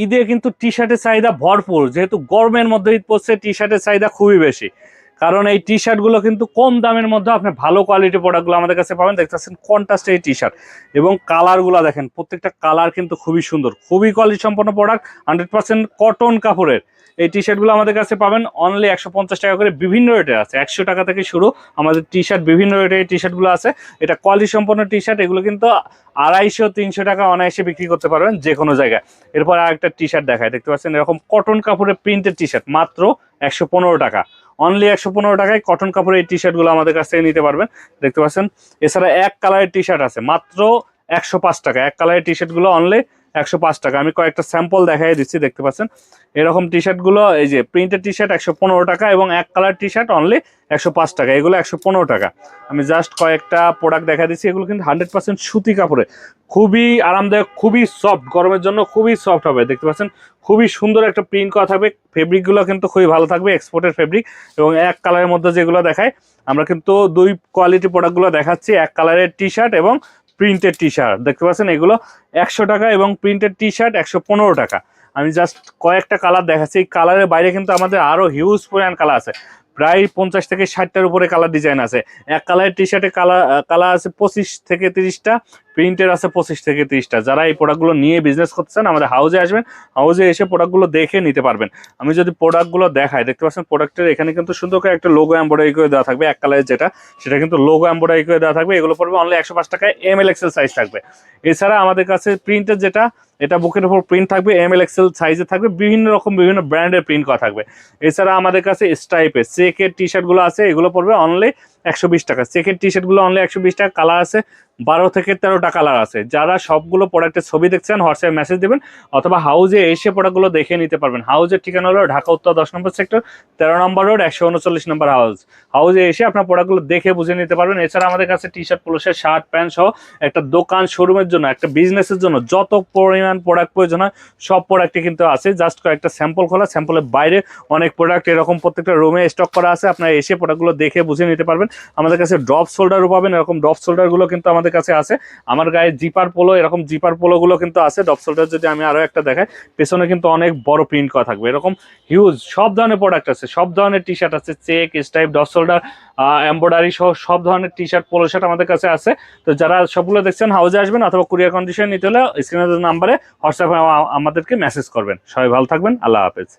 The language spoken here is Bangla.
ঈদে কিন্তু টি শার্টের চাহিদা ভরপুর, যেহেতু গরমের মধ্যে ঈদ পড়ছে, টি শার্টের চাহিদা খুবই বেশি। কারণ এই টি শার্টগুলো কিন্তু কম দামের মধ্যে আপনি ভালো কোয়ালিটির প্রোডাক্টগুলো আমাদের কাছে পাবেন। দেখতে পাচ্ছেন কন্ট্রাস্ট এই টি শার্ট, এবং কালারগুলো দেখেন, প্রত্যেকটা কালার কিন্তু খুবই সুন্দর, খুবই কোয়ালিটি সম্পন্ন প্রোডাক্ট, 100% কটন কাপড়ের। এই টি শার্টগুলো আমাদের কাছে পাবেন অনলি 150 টাকা করে, বিভিন্ন রেটের আছে, 100 টাকা থেকে শুরু আমাদের টি শার্ট, বিভিন্ন রেটের টি শার্টগুলো আছে। এটা কোয়ালিটি সম্পন্ন টি শার্ট, এগুলো কিন্তু 250-300 টাকা অনায়াসে বিক্রি করতে পারবেন যে কোনো জায়গায়। এরপর আরেকটা টি শার্ট দেখায়, দেখতে পাচ্ছেন এরকম কটন কাপড়ের প্রিন্টের টি শার্ট, মাত্র 115 টাকা, অনলি 115 টাকায় কটন কাপড়ের এই টি শার্টগুলো আমাদের কাছ থেকে নিতে পারবেন। দেখতে পাচ্ছেন এছাড়া এক কালারের টি শার্ট আছে মাত্র 105 টাকা, এক কালারের টি শার্টগুলো অনলি 105 টাকা। আমি কয়েকটা স্যাম্পল দেখাই দিচ্ছি, দেখতে পাচ্ছেন এরকম টি শার্টগুলো, এই যে প্রিন্টের টি শার্ট 115 টাকা, এবং এক কালার টি শার্ট অনলি 105 টাকা, এগুলো 115 টাকা। আমি জাস্ট কয়েকটা প্রোডাক্ট দেখা দিচ্ছি, এগুলো কিন্তু 100% সুতি কাপড়ে, খুবই আরামদায়ক, খুবই সফট, গরমের জন্য খুবই সফট হবে। দেখতে পাচ্ছেন খুবই সুন্দর একটা প্রিন্ট করা থাকবে, ফেব্রিকগুলো কিন্তু খুবই ভালো থাকবে, এক্সপোর্টের ফেব্রিক। এবং এক কালারের মধ্যে যেগুলো দেখায়, আমরা কিন্তু দুই কোয়ালিটি প্রোডাক্টগুলো দেখাচ্ছি, এক কালারের টি শার্ট এবং প্রিন্টেড টি শার্ট। দেখতে পাচ্ছেন এগুলো 100 টাকা, এবং প্রিন্টেড টি শার্ট 115 টাকা। আমি জাস্ট কয়েকটা কালার দেখাচ্ছি, এই কালারের বাইরে কিন্তু আমাদের আরও হিউজ পরিমাণ কালার আছে, প্রায় 50 থেকে 60টার উপরে কালার ডিজাইন আছে। এক কালারের টি শার্টে কালার আছে 25 থেকে 30টা, প্রিন্টের আছে 25 থেকে 30টা। যারা এই প্রোডাক্টগুলো নিয়ে বিজনেস করতেছেন আমাদের হাউজে আসবেন, হাউজে এসে প্রোডাক্টগুলো দেখে নিতে পারবেন। আমি যদি প্রোডাক্টগুলো দেখাই, দেখতে পাচ্ছেন প্রোডাক্টের এখানে কিন্তু সুন্দর করে একটা লোগো এমব্রয়ডারি করে দেওয়া থাকবে, এক কালারের যেটা, সেটা কিন্তু লোগো এমব্রয়ডারি করে দেওয়া থাকবে। এগুলো পড়বে অনলি 105 টাকায়, ML XL সাইজ থাকবে। এছাড়া আমাদের কাছে প্রিন্টের যেটা, এটা বুকের উপর প্রিন্ট থাকবে, ML XL সাইজে থাকবে, বিভিন্ন রকম বিভিন্ন ব্র্যান্ডের প্রিন্ট করা থাকবে। এছাড়া আমাদের কাছে স্ট্রাইপের চেকের টি শার্টগুলো আছে, এগুলো পড়বে অনলি 120 টাকা। চেকের টি শার্টগুলো অনলি 120 টাকা, কালার আছে 12 থেকে 13টা কালার আছে। যারা সবগুলো প্রোডাক্টের ছবি দেখছেন হোয়াটসঅ্যাপে মেসেজ দেবেন, অথবা হাউজে এসে প্রোডাক্টগুলো দেখে নিতে পারবেন। হাউজের ঠিকানা হলো ঢাকা উত্তর 10 নম্বর সেক্টর, 13 নম্বর রোড, 139 নম্বর হাউস। হাউজে এসে আপনার প্রোডাক্টগুলো দেখে বুঝে নিতে পারবেন। এছাড়া আমাদের কাছে T shirt, polo shirt, shirt pant সহ একটা দোকান, শোরুমের জন্য, একটা বিজনেসের জন্য যত পরিমাণ প্রোডাক্ট প্রয়োজন হয় সব প্রোডাক্টই কিন্তু আছে। জাস্ট কয়েকটা স্যাম্পল খোলা, স্যাম্পলের বাইরে অনেক প্রোডাক্ট এরকম প্রত্যেকটা রুমে স্টক করা আছে, আপনারা এসে প্রোডাক্টগুলো দেখে বুঝে নিতে পারবেন। আমাদের কাছে ড্রপ শোল্ডারও পাবেন, এরকম ড্রপ শোল্ডারগুলো কিন্তু আমাদের কাছে আছে। আমার গায়ে জিপার পোলো, এরকম জিপার পোলোগুলো কিন্তু আছে। ড্রপ শোল্ডার যদি আমি আরও একটা দেখাই, পেছনে কিন্তু অনেক বড় প্রিন্ট করা থাকবে, এরকম হিউজ সব ধরনের প্রোডাক্ট আছে, সব ধরনের টি শার্ট আছে, check, stripe, drop shoulder, embroidery সহ সব ধরনের টি শার্ট, পোলো শার্ট আমাদের কাছে আছে। তো যারা সবগুলো দেখছেন হাউজে আসবেন, অথবা কুরিয়ার কন্ডিশন নিতে হলে স্ক্রিনের নাম্বারে হোয়াটসঅ্যাপে আমাদেরকে মেসেজ করবেন। সবাই ভালো থাকবেন, আল্লাহ হাফেজ।